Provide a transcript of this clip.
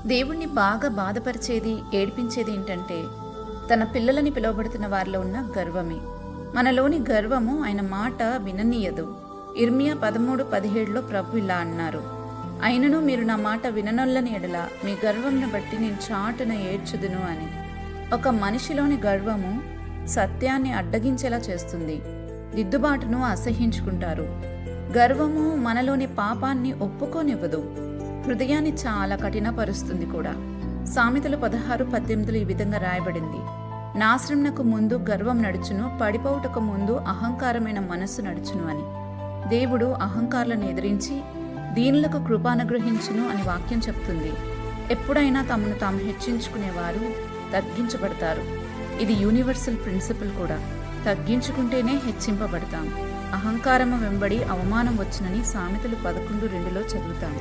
దేవుణ్ణి బాగా బాధపరిచేది, ఏడిపించేది ఏంటంటే తన పిల్లలని పిలువబడుతున్న వారిలో ఉన్న గర్వమే. మనలోని గర్వము ఆయన మాట విననీయదు. ఇర్మియా 13:17లో ప్రభు ఇలా అన్నారు, అయినను మీరు నా మాట విననొల్లని ఎడల మీ గర్వంను బట్టి నేను చాటున ఏడ్చుదును అని. ఒక మనిషిలోని గర్వము సత్యాన్ని అడ్డగించేలా చేస్తుంది. దిద్దుబాటును అసహ్యించుకుంటారు. గర్వము మనలోని పాపాన్ని ఒప్పుకోనివ్వదు. హృదయాన్ని చాలా కఠినపరుస్తుంది కూడా. సామెతలు 16:18 ఈ విధంగా రాయబడింది, నాశనమునకు ముందు గర్వం నడుచును, పడిపోవుటకు ముందు అహంకారమైన మనస్సు నడుచును అని. దేవుడు అహంకారులను ఎదిరించి దీనులకు కృపానుగ్రహించును అని వాక్యం చెప్తుంది. ఎప్పుడైనా తమను తాము హెచ్చించుకునేవారు తగ్గించబడతారు. ఇది యూనివర్సల్ ప్రిన్సిపల్ కూడా. తగ్గించుకుంటేనే హెచ్చింపబడతాం. అహంకారము వెంబడి అవమానం వచ్చునని సామెతలు 11:2లో చదువుతాం.